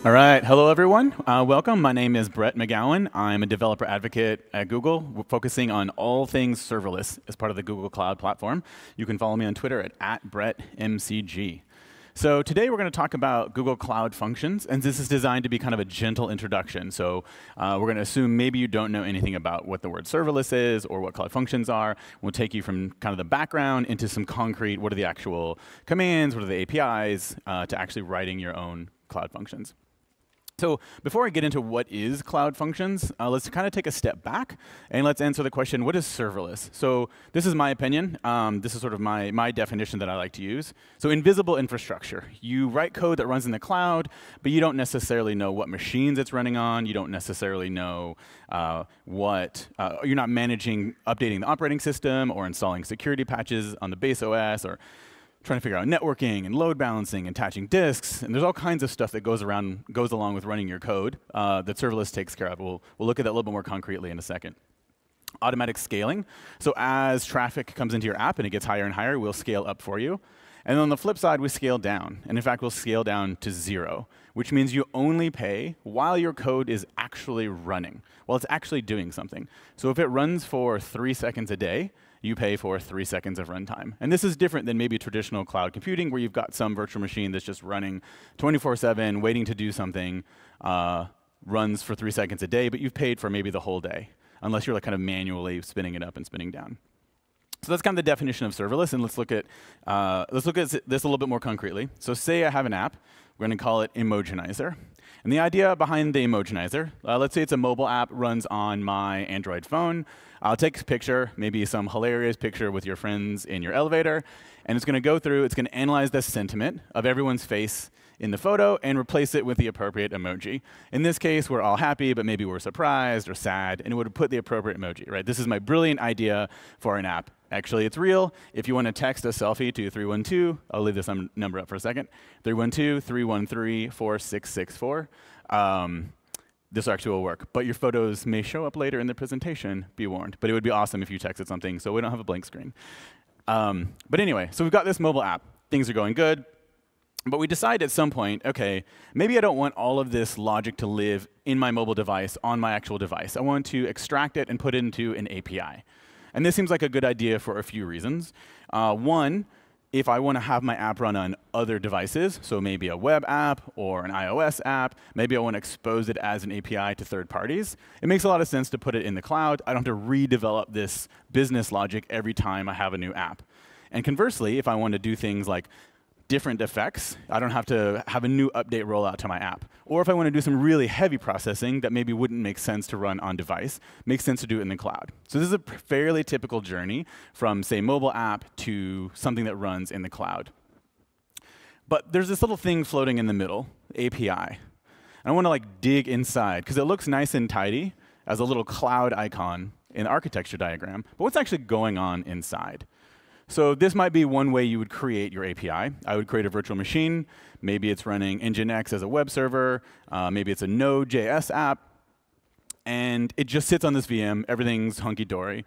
All right, hello everyone. Welcome. My name is Brett McGowan. I'm a developer advocate at Google, focusing on all things serverless as part of the Google Cloud Platform. You can follow me on Twitter at BrettMCG. So today we're going to talk about Google Cloud Functions, and this is designed to be kind of a gentle introduction. So we're going to assume maybe you don't know anything about what the word serverless is or what Cloud Functions are. We'll take you from kind of the background into some concrete, what are the actual commands, what are the APIs, to actually writing your own Cloud Functions. So before I get into what is Cloud Functions, let's kind of take a step back and let's answer the question, what is serverless? So this is my opinion. This is sort of my definition that I like to use. So invisible infrastructure. You write code that runs in the cloud, but you don't necessarily know what machines it's running on. You don't necessarily know you're not managing updating the operating system or installing security patches on the base OS or trying to figure out networking and load balancing, attaching disks, and there's all kinds of stuff that goes along with running your code that serverless takes care of. We'll look at that a little bit more concretely in a second. Automatic scaling. So as traffic comes into your app and it gets higher and higher, we'll scale up for you. And on the flip side, we scale down. And in fact, we'll scale down to 0, which means you only pay while your code is actually running, while it's actually doing something. So if it runs for 3 seconds a day, you pay for 3 seconds of runtime. And this is different than maybe traditional cloud computing, where you've got some virtual machine that's just running 24/7, waiting to do something, runs for 3 seconds a day, but you've paid for maybe the whole day, unless you're like kind of manually spinning it up and spinning down. So that's kind of the definition of serverless, and let's look at this a little bit more concretely. So say I have an app. We're going to call it Emojinizer. And the idea behind the Emojinizer, let's say it's a mobile app, runs on my Android phone. I'll take a picture, maybe some hilarious picture with your friends in your elevator, and it's going to go through, it's going to analyze the sentiment of everyone's face in the photo and replace it with the appropriate emoji. In this case, we're all happy, but maybe we're surprised or sad, and it would put the appropriate emoji, right? This is my brilliant idea for an app. Actually, it's real. If you want to text a selfie to 312, I'll leave this number up for a second, 312-313-4664. This actually will work. But your photos may show up later in the presentation, be warned. But it would be awesome if you texted something so we don't have a blank screen. But anyway, so we've got this mobile app. Things are going good. But we decide at some point, OK, maybe I don't want all of this logic to live in my mobile device, on my actual device. I want to extract it and put it into an API. And this seems like a good idea for a few reasons. One, if I want to have my app run on other devices, so maybe a web app or an iOS app, maybe I want to expose it as an API to third parties, it makes a lot of sense to put it in the cloud. I don't have to redevelop this business logic every time I have a new app. And conversely, if I want to do things like different effects, I don't have to have a new update rollout to my app. Or if I want to do some really heavy processing that maybe wouldn't make sense to run on device, makes sense to do it in the cloud. So this is a fairly typical journey from, say, mobile app to something that runs in the cloud. But there's this little thing floating in the middle, API. And I want to like dig inside, because it looks nice and tidy as a little cloud icon in the architecture diagram. But what's actually going on inside? So this might be one way you would create your API. I would create a virtual machine. Maybe it's running Nginx as a web server. Maybe it's a Node.js app. And it just sits on this VM. Everything's hunky-dory.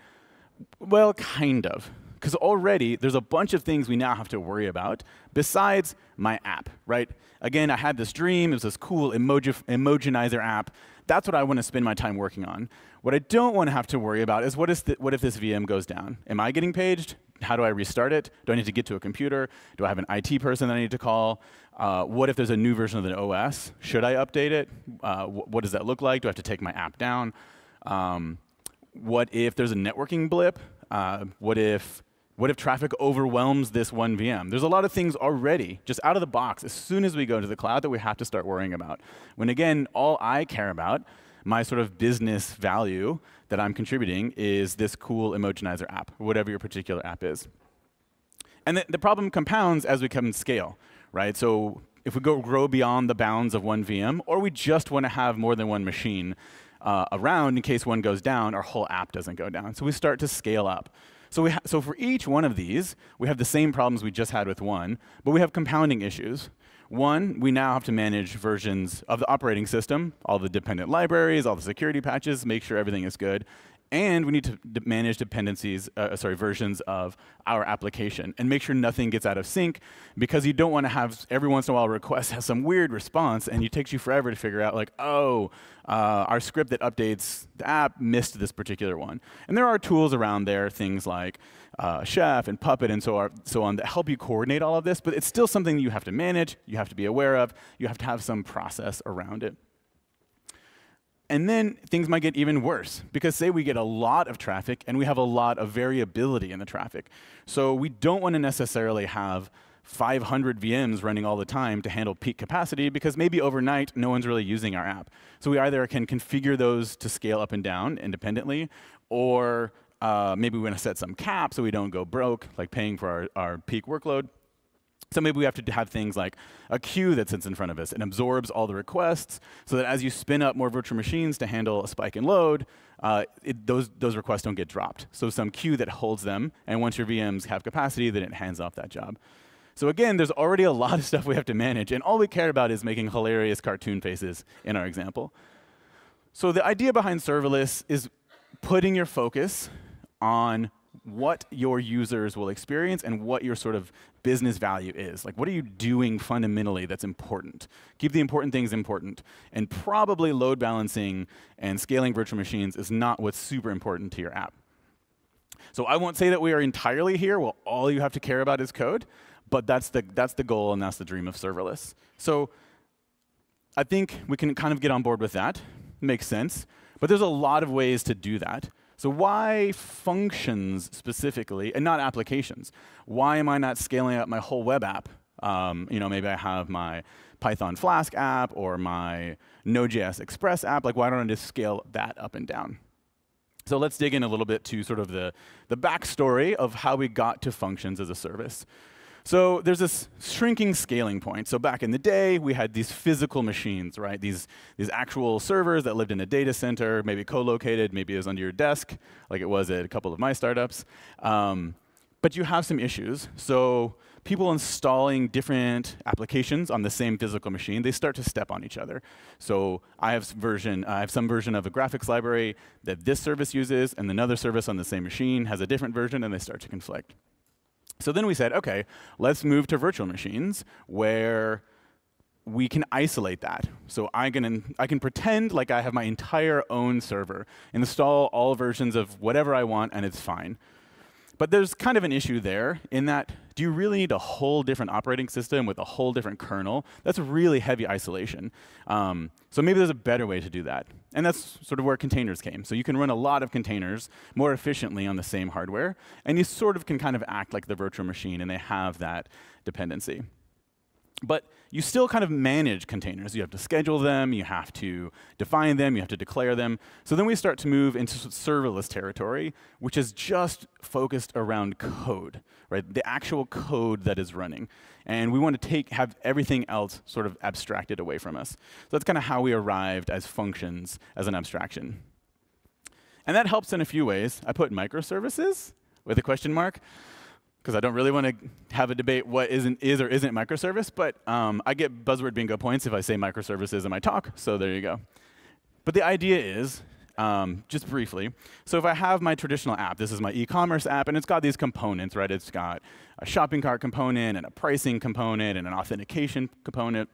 Well, kind of. Because already, there's a bunch of things we now have to worry about besides my app, right? Again, I had this dream. It was this cool Emojinizer app. That's what I want to spend my time working on. What I don't want to have to worry about is what if this VM goes down? Am I getting paged? How do I restart it? Do I need to get to a computer? Do I have an IT person that I need to call? What if there's a new version of the OS? Should I update it? What does that look like? Do I have to take my app down? What if there's a networking blip? What if traffic overwhelms this one VM? There's a lot of things already, just out of the box, as soon as we go to the cloud, that we have to start worrying about. When again, all I care about, my sort of business value that I'm contributing, is this cool Emojinizer app, or whatever your particular app is. And the problem compounds as we come in scale, right? So if we grow beyond the bounds of one VM, or we just want to have more than one machine around in case one goes down, our whole app doesn't go down. So we start to scale up. So for each one of these, we have the same problems we just had with one, but we have compounding issues. One, we now have to manage versions of the operating system, all the dependent libraries, all the security patches, make sure everything is good. And we need to manage dependencies, versions of our application and make sure nothing gets out of sync, because you don't want to have every once in a while a request has some weird response and it takes you forever to figure out like, oh, our script that updates the app missed this particular one. And there are tools around there, things like Chef and Puppet and so on that help you coordinate all of this, but it's still something you have to manage, you have to be aware of, you have to have some process around it. And then things might get even worse, because say we get a lot of traffic and we have a lot of variability in the traffic. So we don't want to necessarily have 500 VMs running all the time to handle peak capacity, because maybe overnight no one's really using our app. So we either can configure those to scale up and down independently, or maybe we want to set some cap so we don't go broke, like paying for our peak workload. So maybe we have to have things like a queue that sits in front of us and absorbs all the requests, so that as you spin up more virtual machines to handle a spike in load, those requests don't get dropped. So some queue that holds them, and once your VMs have capacity, then it hands off that job. So again, there's already a lot of stuff we have to manage, and all we care about is making hilarious cartoon faces in our example. So the idea behind serverless is putting your focus on what your users will experience and what your sort of business value is. Like, what are you doing fundamentally that's important? Keep the important things important. And probably load balancing and scaling virtual machines is not what's super important to your app. So I won't say that we are entirely here. Well, all you have to care about is code. But that's the goal, and that's the dream of serverless. So I think we can kind of get on board with that. Makes sense. But there's a lot of ways to do that. So why functions specifically, and not applications? Why am I not scaling up my whole web app? Maybe I have my Python Flask app or my Node.js Express app. Like, why don't I just scale that up and down? So let's dig in a little bit to sort of the backstory of how we got to functions as a service. So there's this shrinking scaling point. So back in the day, we had these physical machines, right? These actual servers that lived in a data center, maybe co-located, maybe it was under your desk, like it was at a couple of my startups. But you have some issues. So people installing different applications on the same physical machine, they start to step on each other. So I have some version of a graphics library that this service uses, and another service on the same machine has a different version, and they start to conflict. So then we said, OK, let's move to virtual machines where we can isolate that. So I can pretend like I have my entire own server, install all versions of whatever I want, and it's fine. But there's kind of an issue there in that, do you really need a whole different operating system with a whole different kernel? That's really heavy isolation. So maybe there's a better way to do that. And that's sort of where containers came. So you can run a lot of containers more efficiently on the same hardware, and you sort of can kind of act like the virtual machine, and they have that dependency. But you still kind of manage containers. You have to schedule them, you have to define them, you have to declare them. So then we start to move into serverless territory, which is just focused around code, right? The actual code that is running. And we want to have everything else sort of abstracted away from us. So that's kind of how we arrived as functions as an abstraction. And that helps in a few ways. I put microservices with a question mark, because I don't really want to have a debate what is or isn't microservice, but I get buzzword bingo points if I say microservices in my talk, so there you go. But the idea is, just briefly, so if I have my traditional app, this is my e-commerce app, and it's got these components, right? It's got a shopping cart component, and a pricing component, and an authentication component,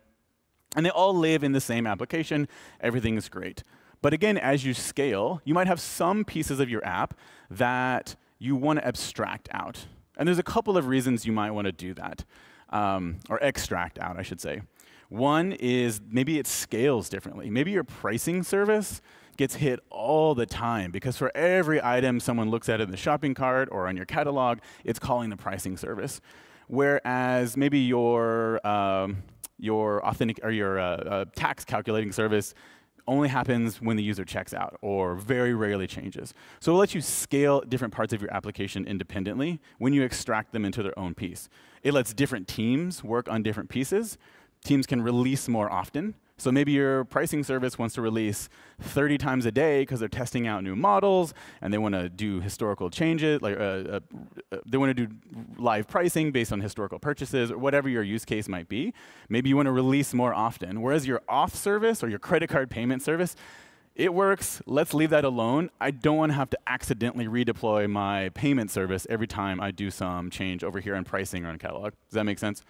and they all live in the same application. Everything is great. But again, as you scale, you might have some pieces of your app that you want to abstract out. And there's a couple of reasons you might want to do that, or extract out, I should say. One is maybe it scales differently. Maybe your pricing service gets hit all the time, because for every item someone looks at in the shopping cart or on your catalog, it's calling the pricing service. Whereas maybe your tax calculating service only happens when the user checks out, or very rarely changes. So it'll let you scale different parts of your application independently when you extract them into their own piece. It lets different teams work on different pieces. Teams can release more often. So maybe your pricing service wants to release 30 times a day because they're testing out new models, and they want to do historical changes, like they want to do live pricing based on historical purchases, or whatever your use case might be. Maybe you want to release more often. Whereas your auth service or your credit card payment service, It works. Let's leave that alone. I don't want to have to accidentally redeploy my payment service every time I do some change over here on pricing or on catalog. Does that make sense?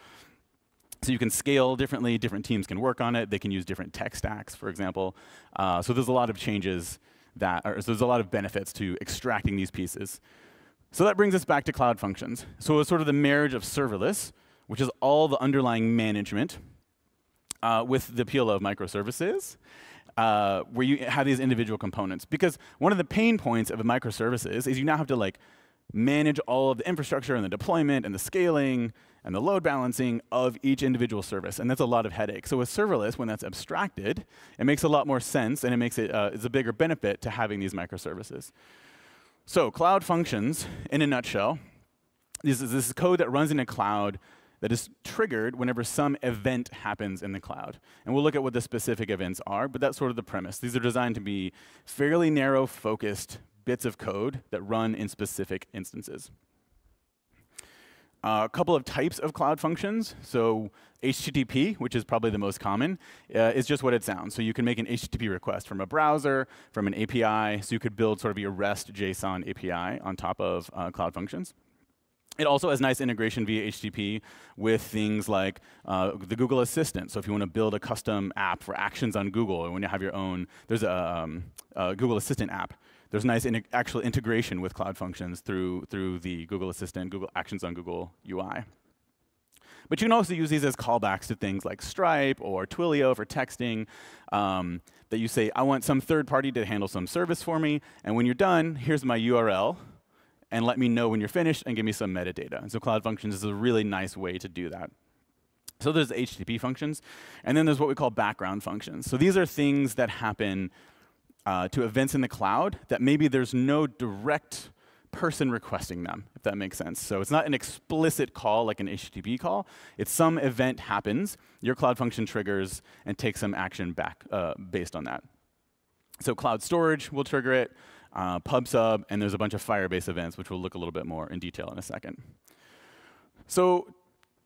So you can scale differently. Different teams can work on it. They can use different tech stacks, for example. So there's a lot of changes so there's a lot of benefits to extracting these pieces. So that brings us back to Cloud Functions. So it's sort of the marriage of serverless, which is all the underlying management, with the appeal of microservices, where you have these individual components. Because one of the pain points of a microservices is you now have to like manage all of the infrastructure and the deployment and the scaling and the load balancing of each individual service, and that's a lot of headache. So with serverless, when that's abstracted, it makes a lot more sense, and it makes it's a bigger benefit to having these microservices. So Cloud Functions, in a nutshell, this is code that runs in a cloud that is triggered whenever some event happens in the cloud. And we'll look at what the specific events are, but that's sort of the premise. These are designed to be fairly narrow, focused bits of code that run in specific instances. A couple of types of Cloud Functions. So HTTP, which is probably the most common, is just what it sounds. So you can make an HTTP request from a browser, from an API. So you could build sort of your REST JSON API on top of Cloud Functions. It also has nice integration via HTTP with things like the Google Assistant. So if you want to build a custom app for actions on Google, or when you have your own, there's a Google Assistant app. There's nice actual integration with Cloud Functions through the Google Assistant, Google Actions on Google UI. But you can also use these as callbacks to things like Stripe or Twilio for texting, that you say, I want some third party to handle some service for me, and when you're done, here's my URL, and let me know when you're finished and give me some metadata. And so Cloud Functions is a really nice way to do that. So there's HTTP functions, and then there's what we call background functions. So these are things that happen to events in the cloud that maybe there's no direct person requesting them, if that makes sense. So it's not an explicit call like an HTTP call. It's some event happens, your Cloud Function triggers, and takes some action back based on that. So cloud storage will trigger it, PubSub, and there's a bunch of Firebase events, which we'll look a little bit more in detail in a second. So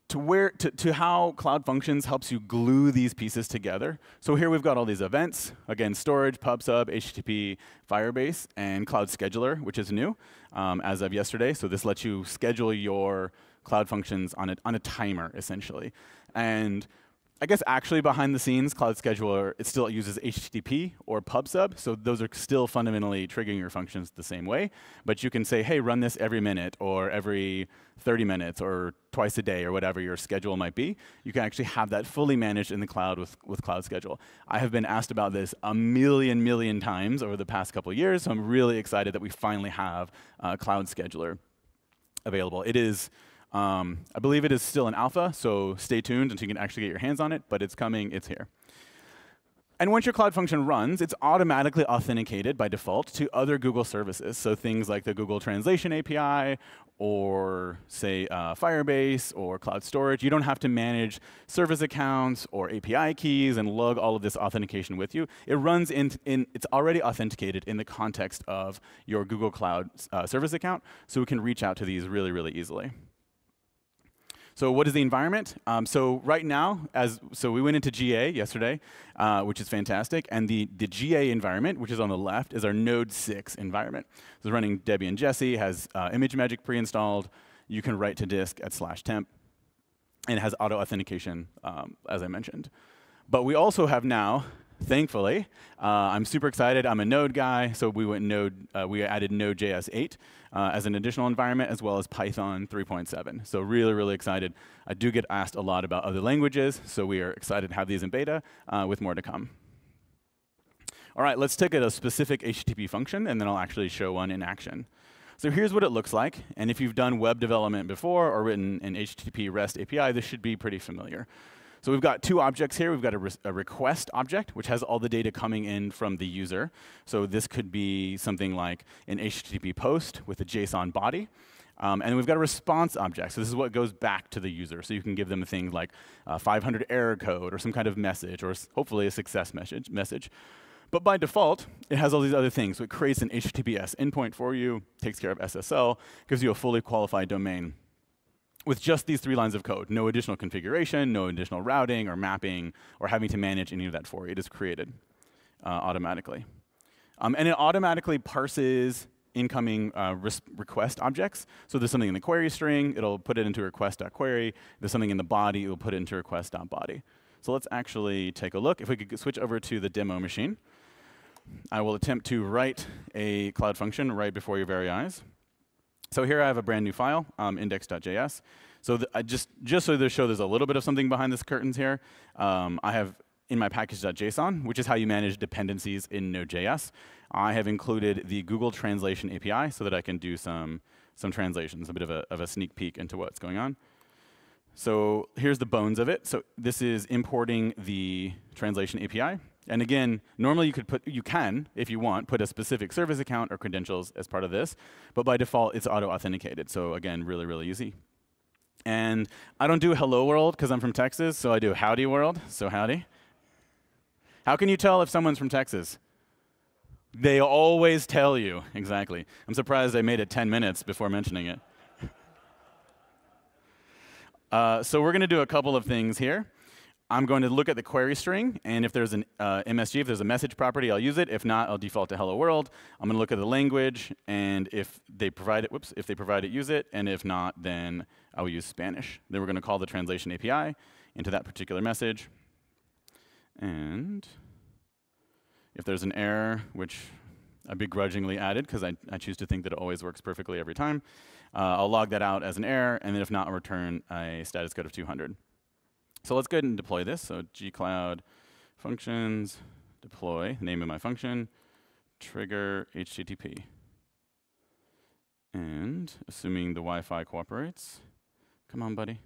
to how Cloud Functions helps you glue these pieces together. So here we've got all these events. Again, storage, PubSub, HTTP, Firebase, and Cloud Scheduler, which is new as of yesterday. So this lets you schedule your Cloud Functions on a timer, essentially. And I guess actually behind the scenes, Cloud Scheduler, it still uses HTTP or PubSub, so those are still fundamentally triggering your functions the same way. But you can say, hey, run this every minute or every 30 minutes or twice a day or whatever your schedule might be. You can actually have that fully managed in the cloud with Cloud Schedule. I have been asked about this a million times over the past couple of years, so I'm really excited that we finally have Cloud Scheduler available. It is I believe it is still in alpha, so stay tuned until you can actually get your hands on it, but it's coming, it's here. And once your Cloud Function runs, it's automatically authenticated by default to other Google services. So things like the Google Translation API, or say Firebase, or Cloud Storage. You don't have to manage service accounts or API keys and lug all of this authentication with you. It runs it's already authenticated in the context of your Google Cloud service account, so we can reach out to these really, really easily. So what is the environment? So right now, so we went into GA yesterday, which is fantastic. And the GA environment, which is on the left, is our Node 6 environment. So it's running Debian Jessie, has ImageMagick pre-installed. You can write to disk at /temp. And it has auto authentication, as I mentioned. But we also have now, thankfully, I'm super excited. I'm a Node guy, so we added Node.js 8 as an additional environment, as well as Python 3.7. So really, really excited. I do get asked a lot about other languages, so we are excited to have these in beta with more to come. All right, let's take a specific HTTP function, and then I'll actually show one in action. So here's what it looks like. And if you've done web development before or written an HTTP REST API, this should be pretty familiar. So we've got two objects here. We've got a request object, which has all the data coming in from the user. So this could be something like an HTTP post with a JSON body. And then we've got a response object. So this is what goes back to the user. So you can give them a thing like 500 error code or some kind of message, or hopefully a success message. But by default, it has all these other things. So it creates an HTTPS endpoint for you, takes care of SSL, gives you a fully qualified domain with just these 3 lines of code. No additional configuration, no additional routing or mapping or having to manage any of that for you. It is created automatically. And it automatically parses incoming request objects. So there's something in the query string, it'll put it into request.query. There's something in the body, it'll put it into request.body. So let's actually take a look. If we could switch over to the demo machine, I will attempt to write a Cloud function right before your very eyes. So here I have a brand new file, index.js. So just so to show there's a little bit of something behind the curtains here, I have in my package.json, which is how you manage dependencies in Node.js, I have included the Google Translation API so that I can do some translations, a bit of a sneak peek into what's going on. So here's the bones of it. So this is importing the translation API. And again, normally you can, if you want, put a specific service account or credentials as part of this. But by default, it's auto-authenticated. So again, really, really easy. And I don't do hello world because I'm from Texas, so I do howdy world. So howdy. How can you tell if someone's from Texas? They always tell you. Exactly. I'm surprised I made it 10 minutes before mentioning it. So we're going to do a couple of things here. I'm going to look at the query string, and if there's an MSG, if there's a message property, I'll use it. If not, I'll default to hello world. I'm going to look at the language, and if they provide it, if they provide it, use it. And if not, then I will use Spanish. Then we're going to call the translation API into that particular message. And if there's an error, which I begrudgingly added because I choose to think that it always works perfectly every time, I'll log that out as an error, and then if not, I'll return a status code of 200. So let's go ahead and deploy this. So gcloud functions, deploy, name of my function, trigger HTTP. And assuming the Wi-Fi cooperates, come on, buddy.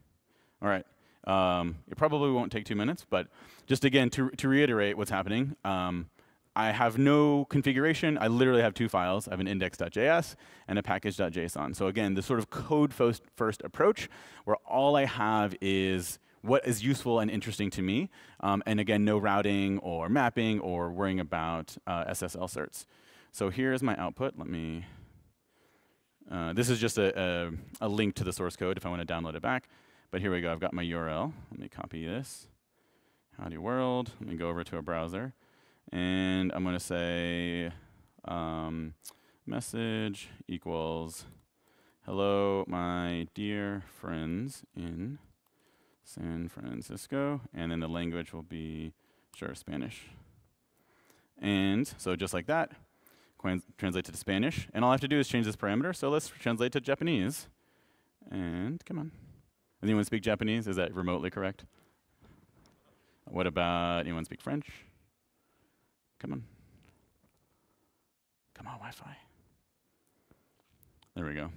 All right. It probably won't take 2 minutes, but just again, to reiterate what's happening, I have no configuration. I literally have two files. I have an index.js and a package.json. So again, this sort of code-first approach where all I have is what is useful and interesting to me. And again, no routing or mapping or worrying about SSL certs. So here's my output. Let me, this is just a link to the source code if I want to download it back. But here we go. I've got my URL. Let me copy this. Howdy world. Let me go over to a browser. And I'm going to say message equals hello, my dear friends in San Francisco. And then the language will be, sure, Spanish. And so just like that, translate to Spanish. And all I have to do is change this parameter. So let's translate to Japanese. And come on. Does anyone speak Japanese? Is that remotely correct? What about anyone speak French? Come on. Come on, Wi-Fi. There we go.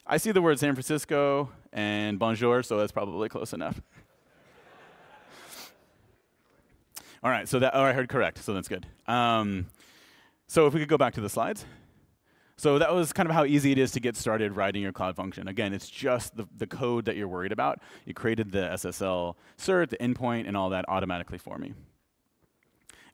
I see the word San Francisco and bonjour, so that's probably close enough. All right, so that, I heard correct, so that's good. So if we could go back to the slides. So that was kind of how easy it is to get started writing your Cloud function. Again, it's just the code that you're worried about. You created the SSL cert, the endpoint, and all that automatically for me.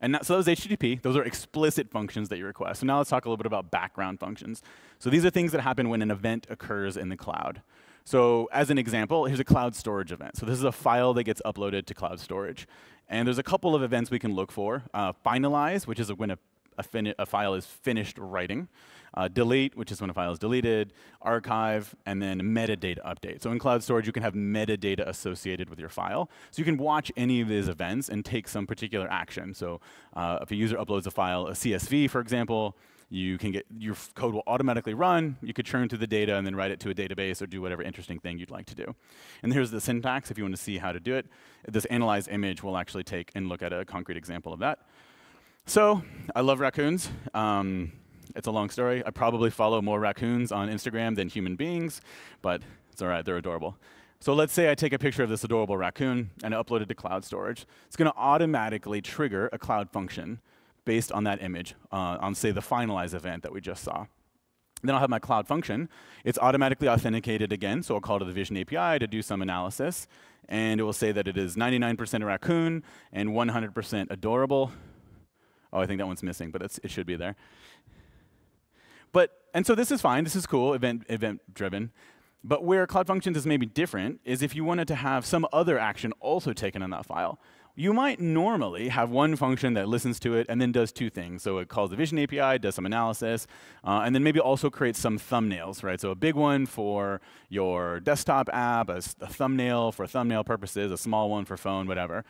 And so that was HTTP. Those are explicit functions that you request. So now let's talk a little bit about background functions. So these are things that happen when an event occurs in the cloud. So as an example, here's a cloud storage event. So this is a file that gets uploaded to cloud storage. And there's a couple of events we can look for. Finalize, which is when a file is finished writing. Delete, which is when a file is deleted. Archive, and then metadata update. So in cloud storage, you can have metadata associated with your file. So you can watch any of these events and take some particular action. So if a user uploads a file, a CSV, for example, you can get, your code will automatically run. You could churn through the data and then write it to a database or do whatever interesting thing you'd like to do. And here's the syntax if you want to see how to do it. This analyze image will actually take and look at a concrete example of that. So I love raccoons. It's a long story. I probably follow more raccoons on Instagram than human beings, but it's all right. They're adorable. So let's say I take a picture of this adorable raccoon and I upload it to cloud storage. It's going to automatically trigger a cloud function based on that image, on, say, the finalize event that we just saw. Then I'll have my cloud function. It's automatically authenticated again, so I'll call to the Vision API to do some analysis. And it will say that it is 99% a raccoon and 100% adorable. Oh, I think that one's missing, but it should be there. And so this is fine. This is cool, event-driven. But where Cloud Functions is maybe different is if you wanted to have some other action also taken on that file. you might normally have one function that listens to it and then does two things. So it calls the Vision API, does some analysis, and then maybe also creates some thumbnails, right? So a big one for your desktop app, a thumbnail for thumbnail purposes, a small one for phone, whatever.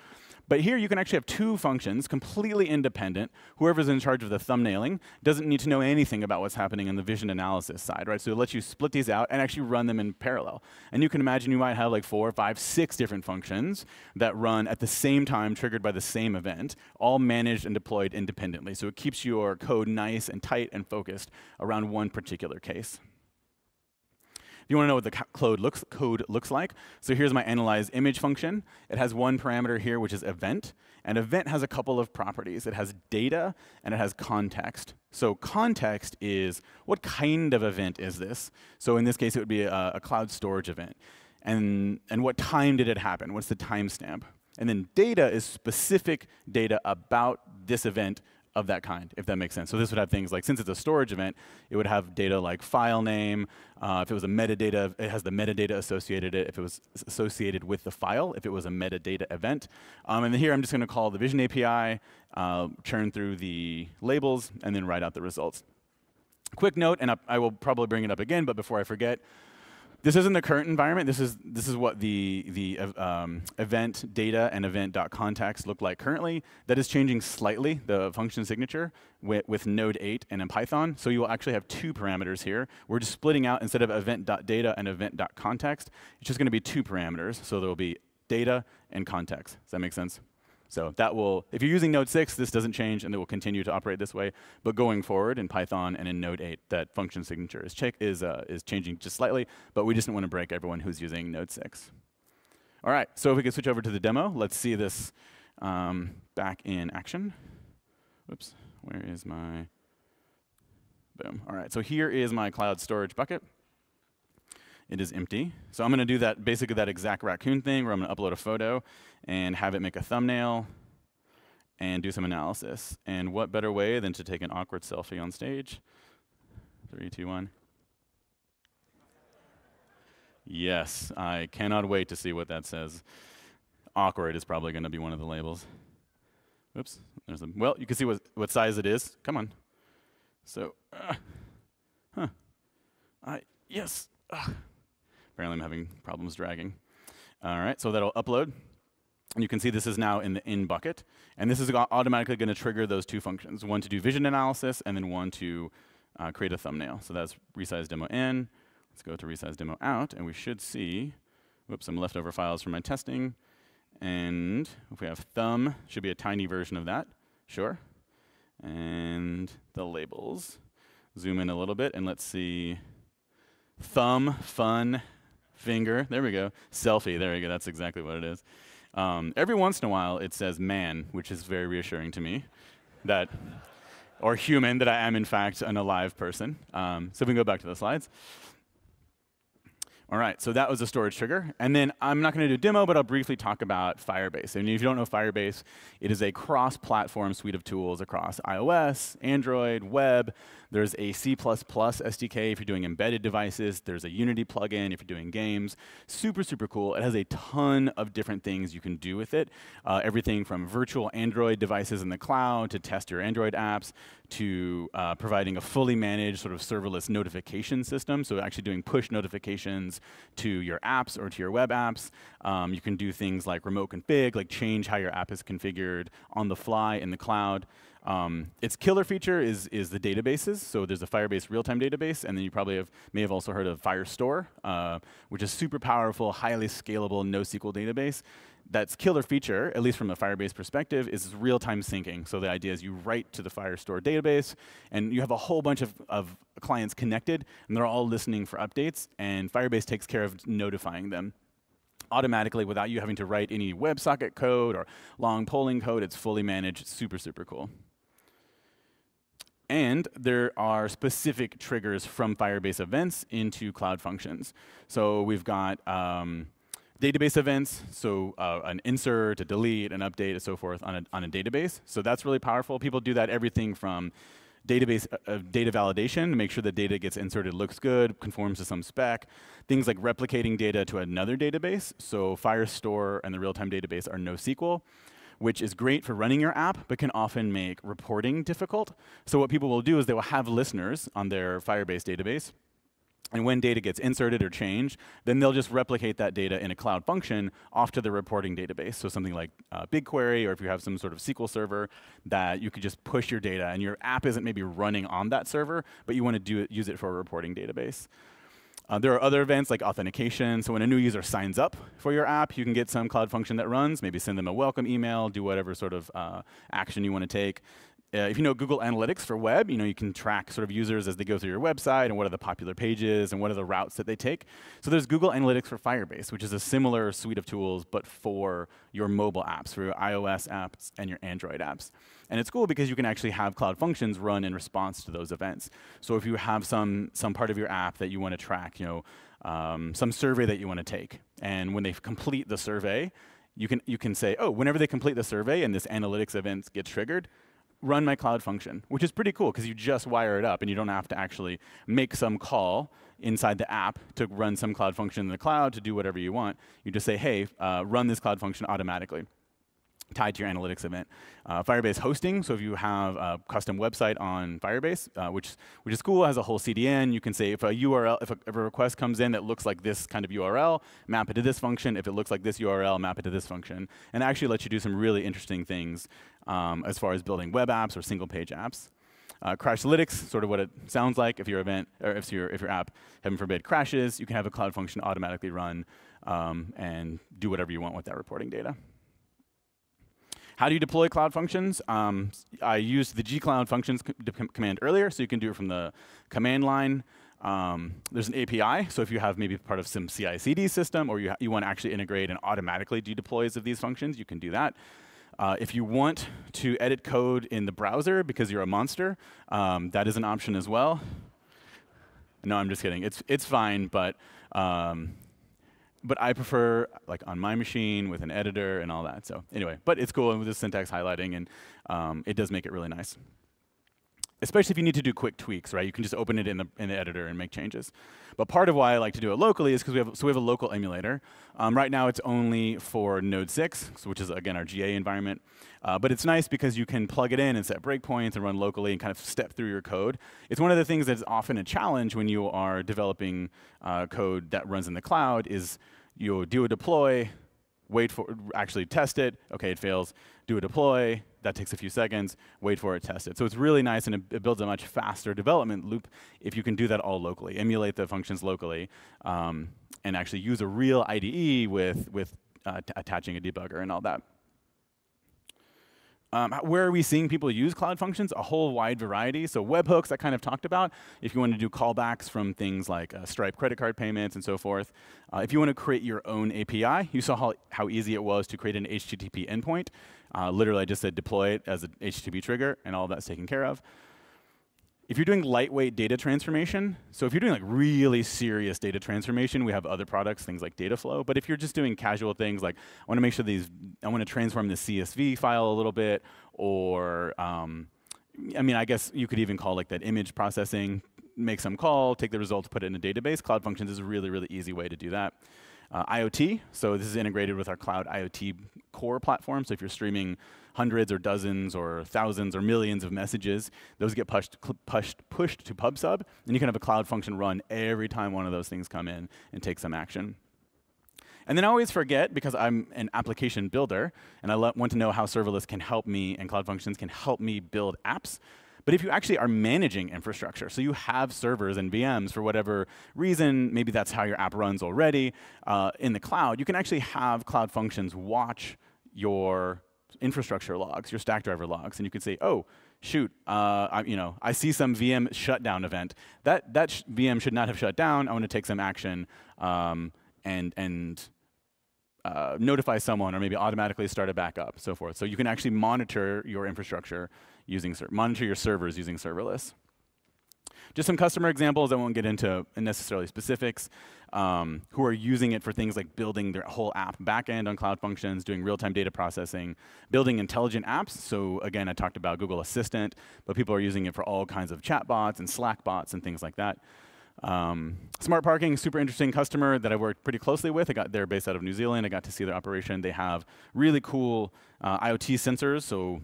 But here you can actually have two functions, completely independent. Whoever's in charge of the thumbnailing doesn't need to know anything about what's happening in the vision analysis side, right? So it lets you split these out and actually run them in parallel. And you can imagine you might have like 4, 5, 6 different functions that run at the same time, triggered by the same event, all managed and deployed independently. So it keeps your code nice and tight and focused around one particular case. If you want to know what the code looks like, so here's my analyze image function. It has one parameter here, which is event. And event has a couple of properties. It has data, and it has context. So context is, what kind of event is this? So in this case, it would be a cloud storage event. And what time did it happen? What's the timestamp? And then data is specific data about this event of that kind, if that makes sense. So this would have things like, since it's a storage event, it would have data like file name. If it was a metadata, it has the metadata associated if it was associated with the file, if it was a metadata event. And then here I'm just going to call the Vision API, churn through the labels, and then write out the results. Quick note, and I will probably bring it up again, but before I forget, this isn't the current environment. This is what the event data and event.context look like currently. That is changing slightly, the function signature, with Node 8 and in Python. So you will actually have two parameters here. We're just splitting out, instead of event.data and event.context, it's just going to be two parameters. So there will be data and context. Does that make sense? So that will, if you're using Node 6, this doesn't change, and it will continue to operate this way. But going forward in Python and in Node 8, that function signature is changing just slightly, but we just don't want to break everyone who's using Node 6. All right, so if we could switch over to the demo, let's see this back in action. Whoops, where is my, boom. All right, so here is my cloud storage bucket. It is empty. So I'm going to do that, basically that exact raccoon thing, where I'm going to upload a photo and have it make a thumbnail and do some analysis. And what better way than to take an awkward selfie on stage? 3, 2, 1. Yes, I cannot wait to see what that says. Awkward is probably going to be one of the labels. Oops. There's a, well, you can see what size it is. Come on. So, yes. Apparently I'm having problems dragging. All right, so that'll upload. And you can see this is now in the in bucket. And this is automatically going to trigger those two functions, one to do vision analysis and then one to create a thumbnail. So that's resize demo in. Let's go to resize demo out, and we should see, whoops, some leftover files from my testing. And if we have thumb, should be a tiny version of that. Sure. And the labels. Zoom in a little bit, and let's see. Thumb, fun, finger. There we go. Selfie. There we go. That's exactly what it is. Every once in a while, it says man, which is very reassuring to me, that, or human, that I am in fact an alive person. So we can go back to the slides. All right, so that was a storage trigger. And then I'm not going to do a demo, but I'll briefly talk about Firebase. And if you don't know Firebase, it is a cross-platform suite of tools across iOS, Android, web. There's a C++ SDK if you're doing embedded devices. There's a Unity plugin if you're doing games. Super, super cool. It has a ton of different things you can do with it. Everything from virtual Android devices in the cloud to test your Android apps to providing a fully managed sort of serverless notification system. So actually doing push notifications to your apps or to your web apps. You can do things like remote config, like change how your app is configured on the fly in the cloud. Its killer feature is the databases. So there's a Firebase real-time database, and then you probably may have also heard of Firestore, which is super powerful, highly scalable NoSQL database. That's killer feature, at least from a Firebase perspective, is real-time syncing. So the idea is you write to the Firestore database, and you have a whole bunch of clients connected, and they're all listening for updates, and Firebase takes care of notifying them automatically without you having to write any WebSocket code or long polling code. It's fully managed, super, super cool. And there are specific triggers from Firebase events into Cloud Functions. So we've got database events, so an insert, a delete, an update, and so forth on a database. So that's really powerful. People do that everything from database data validation to make sure the data gets inserted looks good, conforms to some spec. Things like replicating data to another database. So Firestore and the real-time database are NoSQL. which is great for running your app, but can often make reporting difficult. So what people will do is they will have listeners on their Firebase database. And when data gets inserted or changed, then they'll just replicate that data in a cloud function off to the reporting database. So something like BigQuery, or if you have some sort of SQL server that you could just push your data, and your app isn't maybe running on that server, but you want to use it for a reporting database. There are other events like authentication. So when a new user signs up for your app, you can get some cloud function that runs, maybe send them a welcome email, do whatever sort of action you want to take. If you know Google Analytics for web, you can track sort of users as they go through your website and what are the popular pages and what are the routes that they take. So there's Google Analytics for Firebase, which is a similar suite of tools, but for your mobile apps, for your iOS apps and your Android apps. And it's cool because you can actually have cloud functions run in response to those events. So if you have some part of your app that you want to track, some survey that you want to take, and when they complete the survey, you can say, oh, whenever they complete the survey and this analytics event gets triggered, run my cloud function, which is pretty cool because you just wire it up and you don't have to actually make some call inside the app to run some cloud function in the cloud to do whatever you want. You just say, hey, run this cloud function automatically, tied to your analytics event. Firebase hosting, so if you have a custom website on Firebase, which is cool, has a whole CDN, you can say if a URL, if a request comes in that looks like this kind of URL, map it to this function. If it looks like this URL, map it to this function. And actually lets you do some really interesting things as far as building web apps or single page apps. Crashlytics, sort of what it sounds like. If your event, or if your app, heaven forbid, crashes, you can have a cloud function automatically run and do whatever you want with that reporting data. How do you deploy cloud functions? I used the gcloud functions command earlier, so you can do it from the command line. There's an API, so if you have maybe part of some CI/CD system, or you want to actually integrate and automatically do deploys of these functions, you can do that. If you want to edit code in the browser because you're a monster, that is an option as well. No, I'm just kidding. It's fine, but I prefer like on my machine with an editor and all that. So anyway, but it's cool with the syntax highlighting, and it does make it really nice. Especially if you need to do quick tweaks, right? You can just open it in the editor and make changes. But part of why I like to do it locally is because we have a local emulator. Right now it's only for Node 6, which is again our GA environment. But it's nice because you can plug it in and set breakpoints and run locally and kind of step through your code. It's one of the things that's often a challenge when you are developing code that runs in the cloud is you do a deploy, wait for, actually test it, okay, it fails, do a deploy, that takes a few seconds, wait for it, test it. So it's really nice, and it builds a much faster development loop if you can do that all locally, emulate the functions locally, and actually use a real IDE with attaching a debugger and all that. Where are we seeing people use cloud functions? A whole wide variety. So webhooks, I kind of talked about. If you want to do callbacks from things like Stripe credit card payments and so forth. If you want to create your own API, you saw how easy it was to create an HTTP endpoint. Literally, I just said deploy it as an HTTP trigger, and all of that's taken care of. If you're doing lightweight data transformation, so if you're doing like really serious data transformation, we have other products, things like Dataflow. But if you're just doing casual things like, I want to make sure I want to transform the CSV file a little bit, or I mean, I guess you could even call like that image processing, make some call, take the results, put it in a database. Cloud Functions is a really, really easy way to do that. IoT, so this is integrated with our Cloud IoT core platform. So if you're streaming hundreds or dozens or thousands or millions of messages, those get pushed to PubSub, and you can have a Cloud Function run every time one of those things come in and take some action. And then I always forget, because I'm an application builder, and I want to know how serverless can help me and Cloud Functions can help me build apps. But if you actually are managing infrastructure, so you have servers and VMs for whatever reason, maybe that's how your app runs already, in the cloud, you can actually have Cloud Functions watch your infrastructure logs, your stack driver logs, and you can say, oh, shoot, I see some VM shutdown event. That VM should not have shut down. I want to take some action and notify someone, or maybe automatically start it back up, so forth. So you can actually monitor your infrastructure monitor your servers using serverless. Just some customer examples. I won't get into necessarily specifics, who are using it for things like building their whole app backend on Cloud Functions, doing real-time data processing, building intelligent apps. So again, I talked about Google Assistant, but people are using it for all kinds of chat bots and Slack bots and things like that. Smart Parking, super interesting customer that I worked pretty closely with. They're based out of New Zealand. I got to see their operation. They have really cool IoT sensors, so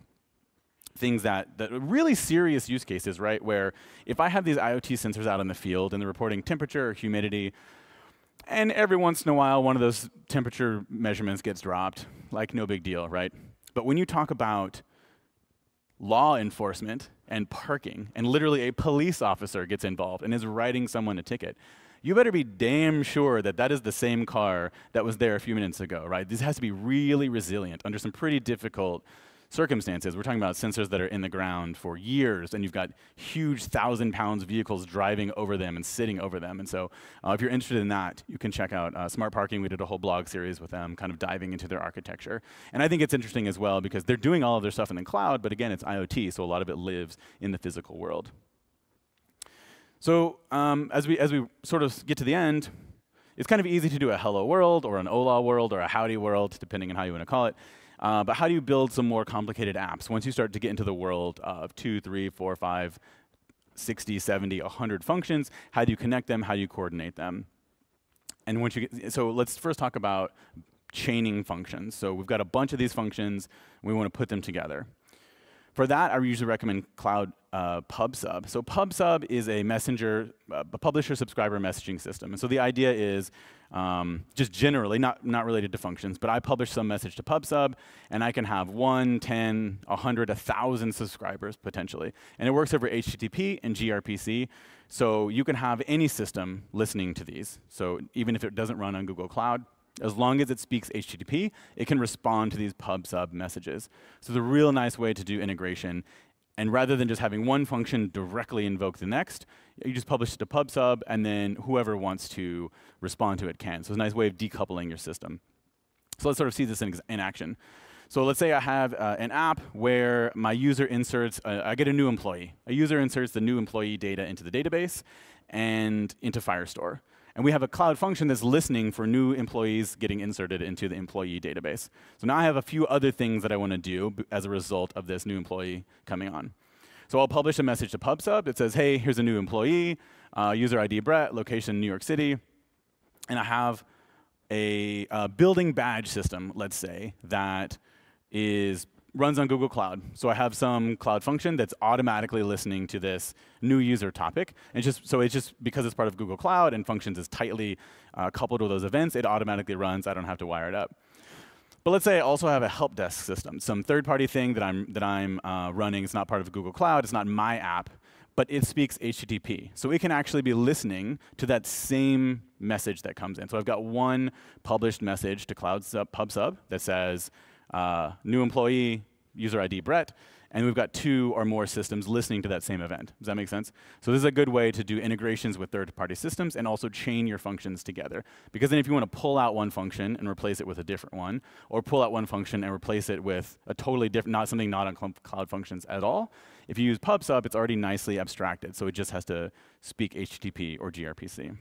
things that really serious use cases, right? Where if I have these IoT sensors out in the field and they're reporting temperature or humidity, and every once in a while one of those temperature measurements gets dropped, like no big deal, right? But when you talk about law enforcement and parking, and literally a police officer gets involved and is writing someone a ticket, you better be damn sure that that is the same car that was there a few minutes ago, right? This has to be really resilient under some pretty difficult circumstances. We're talking about sensors that are in the ground for years, and you've got huge 1,000-pound vehicles driving over them and sitting over them. And so if you're interested in that, you can check out Smart Parking. We did a whole blog series with them, kind of diving into their architecture. And I think it's interesting as well because they're doing all of their stuff in the cloud, but again, it's IoT, so a lot of it lives in the physical world. So as we sort of get to the end, it's kind of easy to do a hello world or an hola world or a howdy world, depending on how you want to call it. But how do you build some more complicated apps once you start to get into the world of 2, 3, 4, 5, 60, 70, 100 functions? How do you connect them? How do you coordinate them? And once you get, so let's first talk about chaining functions. So we've got a bunch of these functions. We want to put them together. For that, I usually recommend Cloud PubSub. So PubSub is a messenger, a publisher-subscriber messaging system. And so the idea is just generally, not related to functions, but I publish some message to PubSub, and I can have 1, 10, 100, 1,000 subscribers, potentially. And it works over HTTP and gRPC. So you can have any system listening to these. So even if it doesn't run on Google Cloud, as long as it speaks HTTP, it can respond to these PubSub messages. So it's a real nice way to do integration. And rather than just having one function directly invoke the next, you just publish it to PubSub, and then whoever wants to respond to it can. So it's a nice way of decoupling your system. So let's sort of see this in action. So let's say I have an app where my user inserts, I get a new employee. A user inserts the new employee data into the database and into Firestore. And we have a cloud function that's listening for new employees getting inserted into the employee database. So now I have a few other things that I want to do as a result of this new employee coming on. So I'll publish a message to PubSub that says, hey, here's a new employee, user ID Brett, location New York City. And I have a building badge system, let's say, that runs on Google Cloud. So I have some cloud function that's automatically listening to this new user topic. And so it's just because it's part of Google Cloud and functions is tightly coupled with those events, it automatically runs. I don't have to wire it up. But let's say I also have a help desk system, some third-party thing that I'm running. It's not part of Google Cloud. It's not my app, but it speaks HTTP. So it can actually be listening to that same message that comes in. So I've got one published message to PubSub that says, new employee, user ID Brett, and we've got 2 or more systems listening to that same event. Does that make sense? So this is a good way to do integrations with third-party systems and also chain your functions together. Because then if you want to pull out one function and replace it with a different one, or pull out one function and replace it with a totally different, something not on cloud functions at all, if you use PubSub, it's already nicely abstracted. So it just has to speak HTTP or gRPC.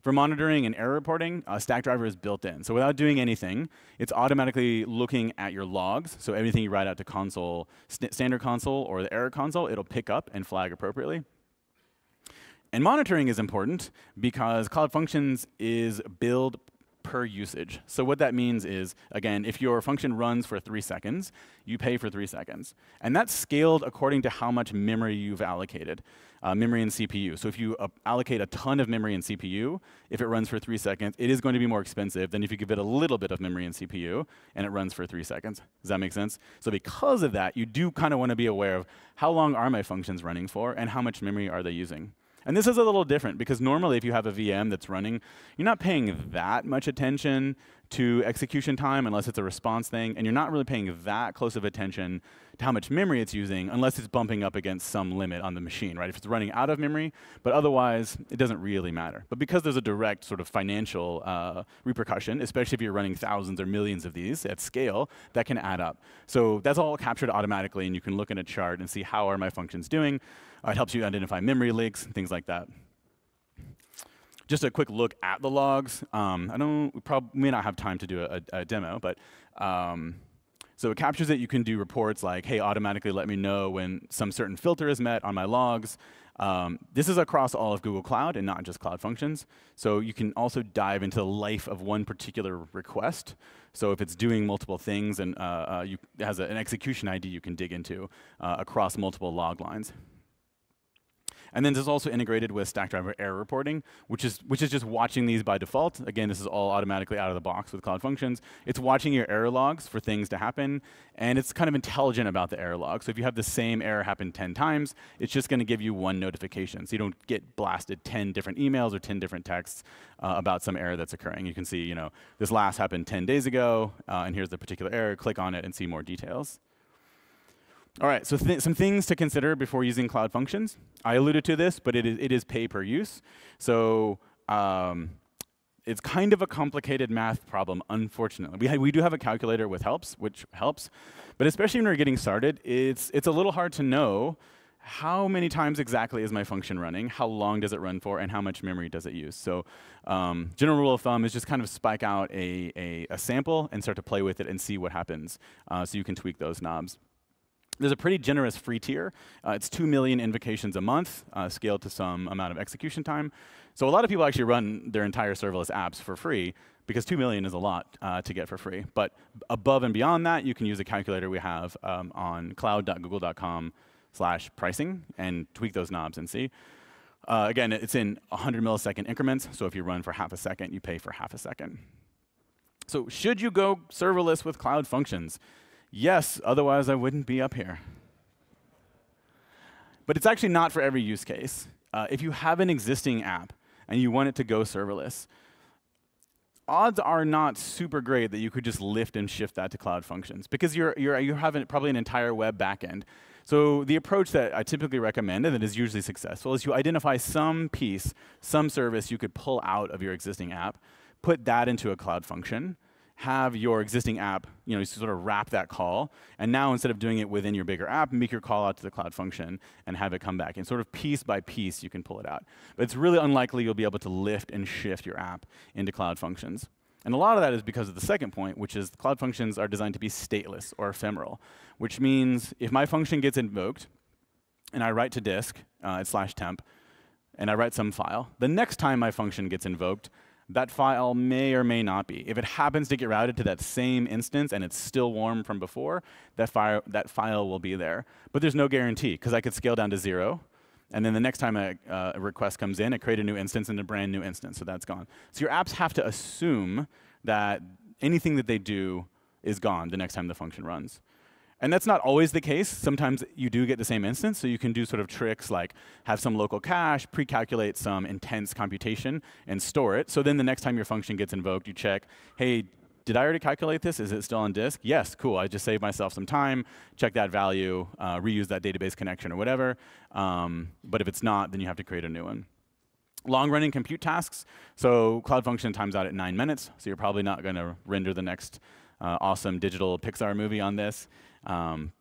For monitoring and error reporting, Stackdriver is built in. So without doing anything, it's automatically looking at your logs. So everything you write out to console, standard console or the error console, it'll pick up and flag appropriately. And monitoring is important because Cloud Functions is billed per usage. So what that means is, again, if your function runs for 3 seconds, you pay for 3 seconds. And that's scaled according to how much memory you've allocated, memory and CPU. So if you allocate a ton of memory and CPU, if it runs for 3 seconds, it is going to be more expensive than if you give it a little bit of memory and CPU and it runs for 3 seconds. Does that make sense? So because of that, you do kind of want to be aware of how long are my functions running for and how much memory are they using. And this is a little different because normally if you have a VM that's running, you're not paying that much attention to execution time unless it's a response thing, and you're not really paying that close of attention to how much memory it's using unless it's bumping up against some limit on the machine, right? If it's running out of memory, but otherwise it doesn't really matter. But because there's a direct sort of financial repercussion, especially if you're running thousands or millions of these at scale, that can add up. So that's all captured automatically, and you can look at a chart and see how are my functions doing. It helps you identify memory leaks, things like that. Just a quick look at the logs. We probably may not have time to do a demo, but so it captures it. You can do reports like, hey, automatically let me know when some certain filter is met on my logs. This is across all of Google Cloud and not just Cloud Functions. So you can also dive into the life of one particular request. So if it's doing multiple things and it has an execution ID you can dig into across multiple log lines. And then this is also integrated with Stackdriver error reporting, which is just watching these by default. Again, this is all automatically out of the box with Cloud Functions. It's watching your error logs for things to happen, and it's kind of intelligent about the error log. So if you have the same error happen 10 times, it's just going to give you one notification. So you don't get blasted 10 different emails or 10 different texts about some error that's occurring. You can see, this last happened 10 days ago, and here's the particular error. Click on it and see more details. All right, so some things to consider before using Cloud Functions. I alluded to this, but it is pay per use. So it's kind of a complicated math problem, unfortunately. We do have a calculator with helps, which helps. But especially when we're getting started, it's a little hard to know how many times exactly is my function running, how long does it run for, and how much memory does it use. So general rule of thumb is just kind of spike out a sample and start to play with it and see what happens so you can tweak those knobs. There's a pretty generous free tier. It's 2 million invocations a month, scaled to some amount of execution time. So a lot of people actually run their entire serverless apps for free, because 2 million is a lot to get for free. But above and beyond that, you can use a calculator we have on cloud.google.com/pricing and tweak those knobs and see. Again, it's in 100 millisecond increments. So if you run for half a second, you pay for half a second. So should you go serverless with Cloud Functions? Yes, otherwise I wouldn't be up here. But it's actually not for every use case. If you have an existing app and you want it to go serverless, odds are not super great that you could just lift and shift that to Cloud Functions, because you have probably an entire web backend. So the approach that I typically recommend, and that is usually successful, is you identify some piece, some service you could pull out of your existing app, put that into a Cloud Function, have your existing app, you sort of wrap that call, and now instead of doing it within your bigger app, make your call out to the Cloud Function and have it come back. And sort of piece by piece, you can pull it out. But it's really unlikely you'll be able to lift and shift your app into Cloud Functions. And a lot of that is because of the second point, which is Cloud Functions are designed to be stateless or ephemeral, which means if my function gets invoked and I write to disk, it's /temp, and I write some file, the next time my function gets invoked, that file may or may not be. If it happens to get routed to that same instance and it's still warm from before, that file will be there. But there's no guarantee, because I could scale down to 0, and then the next time a request comes in, I create a new instance and a brand new instance, so that's gone. So your apps have to assume that anything that they do is gone the next time the function runs. And that's not always the case. Sometimes you do get the same instance, so you can do sort of tricks like have some local cache, pre-calculate some intense computation, and store it. So then the next time your function gets invoked, you check, hey, did I already calculate this? Is it still on disk? Yes, cool. I just saved myself some time, check that value, reuse that database connection or whatever. But if it's not, then you have to create a new one. Long-running compute tasks. So Cloud Function times out at 9 minutes, so you're probably not going to render the next awesome digital Pixar movie on this.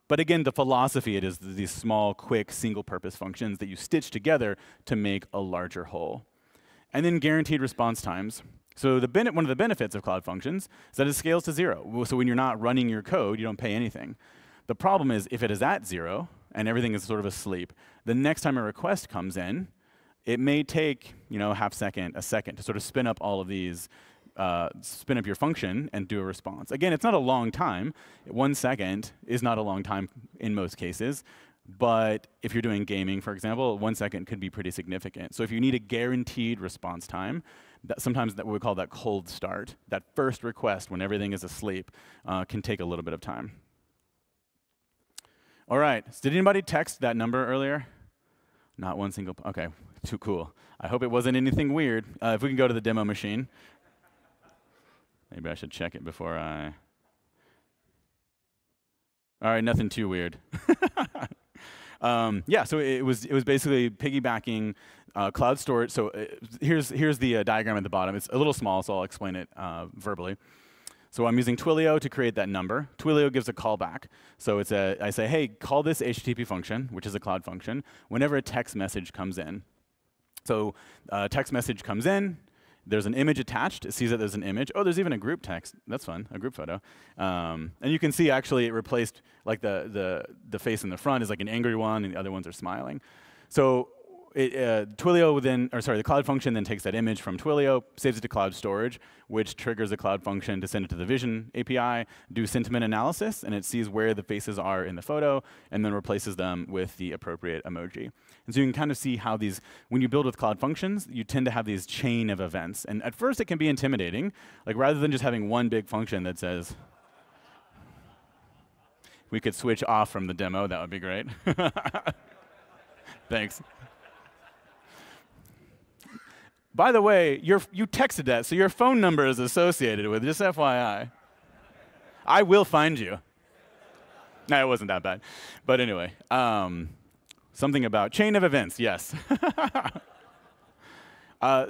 But again, the philosophy, it is these small, quick, single-purpose functions that you stitch together to make a larger whole. And then guaranteed response times. So one of the benefits of Cloud Functions is that it scales to 0. So when you're not running your code, you don't pay anything. The problem is if it is at 0 and everything is sort of asleep, the next time a request comes in, it may take half second, a second to sort of spin up all of these, spin up your function and do a response. Again, it's not a long time. 1 second is not a long time in most cases. But if you're doing gaming, for example, 1 second could be pretty significant. So if you need a guaranteed response time, sometimes what we call that cold start, that first request when everything is asleep, can take a little bit of time. All right, so did anybody text that number earlier? Not one single, okay, too cool. I hope it wasn't anything weird. If we can go to the demo machine. Maybe I should check it before I... All right, nothing too weird. Yeah, so it was basically piggybacking cloud storage. So here's the diagram at the bottom. It's a little small, so I'll explain it verbally. So I'm using Twilio to create that number. Twilio gives a callback. So I say, hey, call this HTTP function, which is a cloud function, whenever a text message comes in. So a text message comes in. There's an image attached. It sees that there's an image. Oh, there's even a group text. That's fun, a group photo. And you can see actually it replaced like the face in the front is like an angry one, and the other ones are smiling. So Twilio will then, or sorry, the cloud function then takes that image from Twilio, saves it to cloud storage, which triggers the cloud function to send it to the Vision API, do sentiment analysis, and it sees where the faces are in the photo, and then replaces them with the appropriate emoji. And so you can kind of see how these, when you build with cloud functions, you tend to have these chain of events. And at first, it can be intimidating. Like rather than just having one big function that says, we could switch off from the demo, that would be great. Thanks. By the way, you texted that, so your phone number is associated with, just FYI. I will find you. No, it wasn't that bad. But anyway, something about chain of events, yes.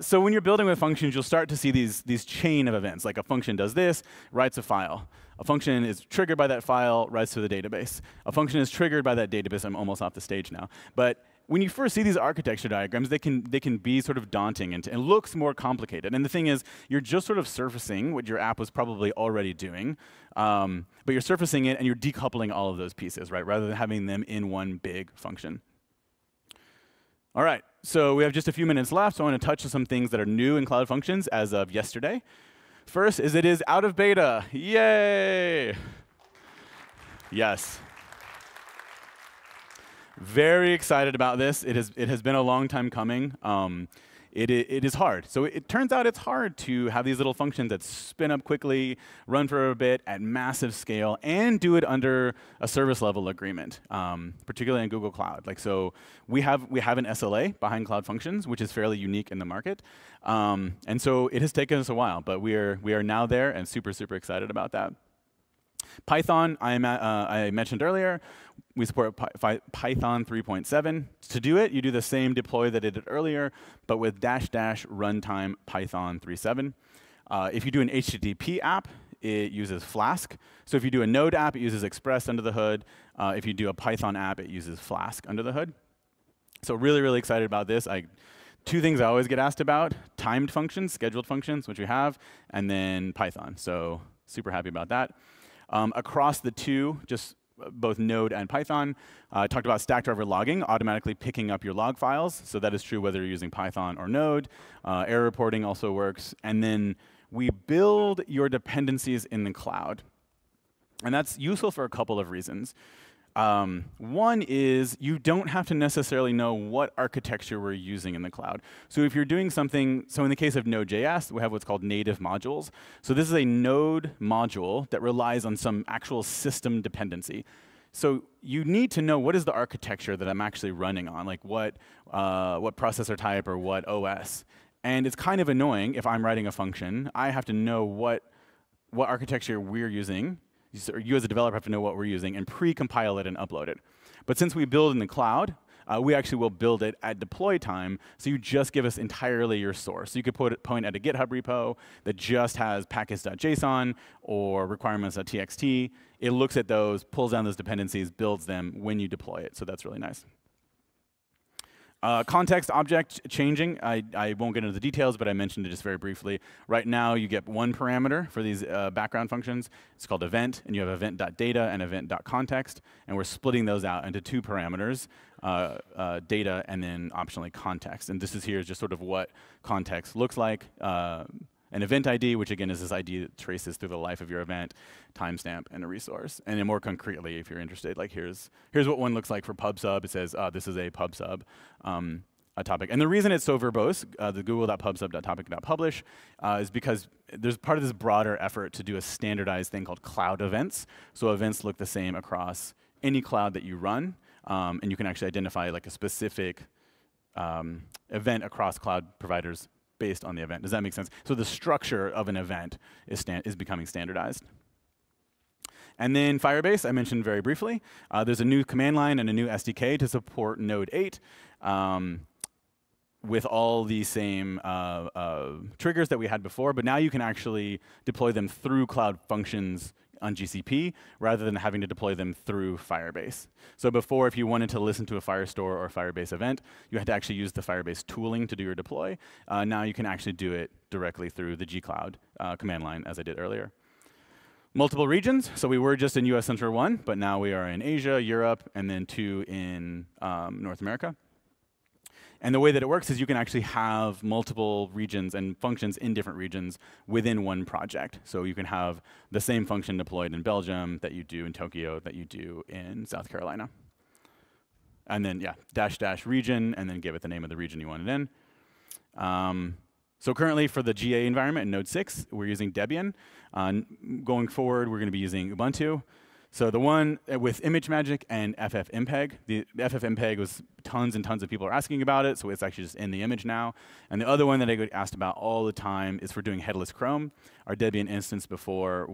So when you're building with functions, you'll start to see these chain of events. Like a function does this, writes a file. A function is triggered by that file, writes to the database. A function is triggered by that database. I'm almost off the stage now. But when you first see these architecture diagrams, they can be sort of daunting and it looks more complicated. And the thing is, you're just sort of surfacing what your app was probably already doing, but you're surfacing it and you're decoupling all of those pieces, right? Rather than having them in one big function. All right, so we have just a few minutes left, so I want to touch on some things that are new in Cloud Functions as of yesterday. First is it is out of beta. Yay! Yes. Very excited about this. It has been a long time coming. It is hard. So it turns out it's hard to have these little functions that spin up quickly, run for a bit at massive scale, and do it under a service level agreement, particularly in Google Cloud. Like so, we have an SLA behind Cloud Functions, which is fairly unique in the market, and so it has taken us a while, but we are now there and super excited about that. Python, I mentioned earlier, we support Python 3.7. To do it, you do the same deploy that I did earlier, but with -- runtime Python 3.7. If you do an HTTP app, it uses Flask. So if you do a Node app, it uses Express under the hood. If you do a Python app, it uses Flask under the hood. So really excited about this. Two things I always get asked about: timed functions, scheduled functions, which we have, and then Python. So super happy about that. Across the two, just both Node and Python, I talked about stack driver logging, automatically picking up your log files. So that is true whether you're using Python or Node. Error reporting also works. And then we build your dependencies in the cloud. And that's useful for a couple of reasons. One is you don't have to necessarily know what architecture we're using in the cloud. So if you're doing something, so in the case of Node.js, we have what's called native modules. So this is a Node module that relies on some actual system dependency. So you need to know what is the architecture that I'm actually running on, like what processor type or what OS. And it's kind of annoying if I'm writing a function, I have to know what architecture we're using. You as a developer have to know what we're using and pre-compile it and upload it. But since we build in the cloud, we actually will build it at deploy time, so you just give us entirely your source. So you could point at a GitHub repo that just has package.json or requirements.txt. It looks at those, pulls down those dependencies, builds them when you deploy it. So that's really nice. Context object changing, I won't get into the details, but I mentioned it just very briefly. Right now, you get one parameter for these background functions. It's called event, and you have event.data and event.context. And we're splitting those out into two parameters, data and then optionally context. And this is here is just sort of what context looks like. An event ID, which again is this ID that traces through the life of your event, timestamp, and a resource. And then more concretely, if you're interested, like here's what one looks like for PubSub. It says this is a PubSub a topic. And the reason it's so verbose, the google.pubsub.topic.publish, is because there's part of this broader effort to do a standardized thing called cloud events. So events look the same across any cloud that you run, and you can actually identify like a specific event across cloud providers based on the event. Does that make sense? So the structure of an event is becoming standardized. And then Firebase, I mentioned very briefly. There's a new command line and a new SDK to support Node 8 with all the same triggers that we had before, but now you can actually deploy them through Cloud Functions on GCP rather than having to deploy them through Firebase. So before, if you wanted to listen to a Firestore or a Firebase event, you had to actually use the Firebase tooling to do your deploy. Now you can actually do it directly through the gcloud command line, as I did earlier. Multiple regions. So we were just in US Central 1, but now we are in Asia, Europe, and then 2 in North America. And the way that it works is you can actually have multiple regions and functions in different regions within one project. So you can have the same function deployed in Belgium that you do in Tokyo that you do in South Carolina. And then, yeah, -- region, and then give it the name of the region you want it in. So currently for the GA environment in Node 6, we're using Debian. Going forward, we're going to be using Ubuntu. So the one with ImageMagick and FFmpeg, the FFmpeg was tons and tons of people are asking about it, so it's actually just in the image now. And the other one that I get asked about all the time is for doing headless Chrome. Our Debian instance before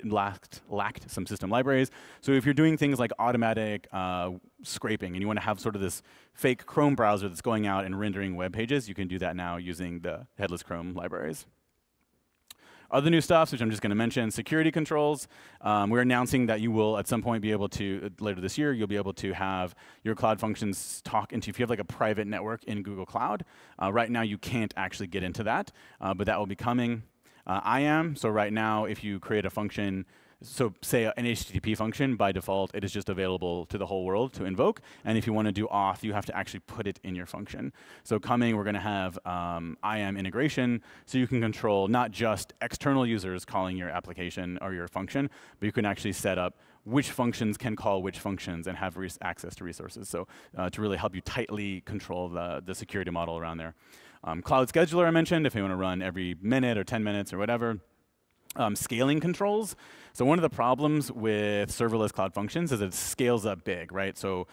lacked some system libraries. So if you're doing things like automatic scraping and you want to have sort of this fake Chrome browser that's going out and rendering web pages, you can do that now using the headless Chrome libraries. Other new stuff, which I'm just going to mention, security controls. We're announcing that you will at some point be able to, later this year, you'll be able to have your cloud functions talk into, if you have like a private network in Google Cloud. Right now you can't actually get into that, but that will be coming. IAM, so right now if you create a function, so say an HTTP function, by default, it is just available to the whole world to invoke. And if you want to do auth, you have to actually put it in your function. So coming, we're going to have IAM integration, so you can control not just external users calling your application or your function, but you can actually set up which functions can call which functions and have access to resources. So to really help you tightly control the security model around there. Cloud scheduler I mentioned, if you want to run every minute or 10 minutes or whatever. Scaling controls. So one of the problems with serverless cloud functions is it scales up big, right? So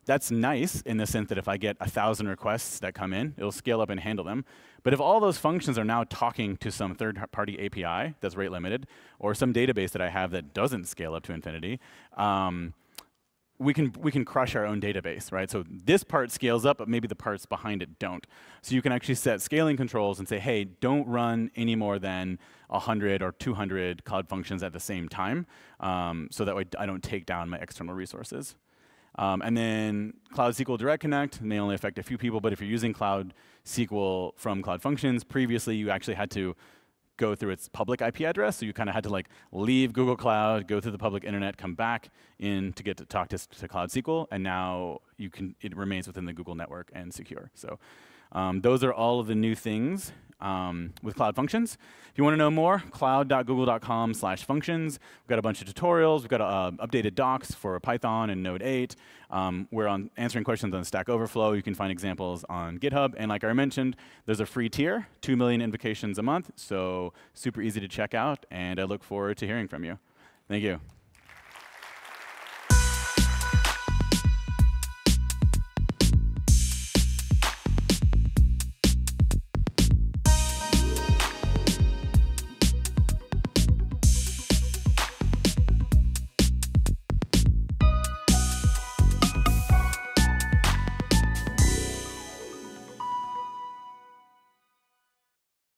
that's nice in the sense that if I get 1,000 requests that come in, it'll scale up and handle them. But if all those functions are now talking to some third-party API that's rate limited, or some database that I have that doesn't scale up to infinity, we can crush our own database, right? So this part scales up, but maybe the parts behind it don't. So you can actually set scaling controls and say, hey, don't run any more than 100 or 200 cloud functions at the same time, so that way I don't take down my external resources. And then Cloud SQL Direct Connect may only affect a few people, but if you're using Cloud SQL from Cloud Functions, previously you actually had to go through its public IP address, so you kind of had to like leave Google Cloud, go through the public internet, come back in to get to talk to Cloud SQL, and now it remains within the Google network and secure. So those are all of the new things with Cloud Functions. If you want to know more, cloud.google.com/functions. We've got a bunch of tutorials. We've got updated docs for Python and Node 8. We're answering questions on Stack Overflow. You can find examples on GitHub. And like I mentioned, there's a free tier, 2 million invocations a month. So super easy to check out. And I look forward to hearing from you. Thank you.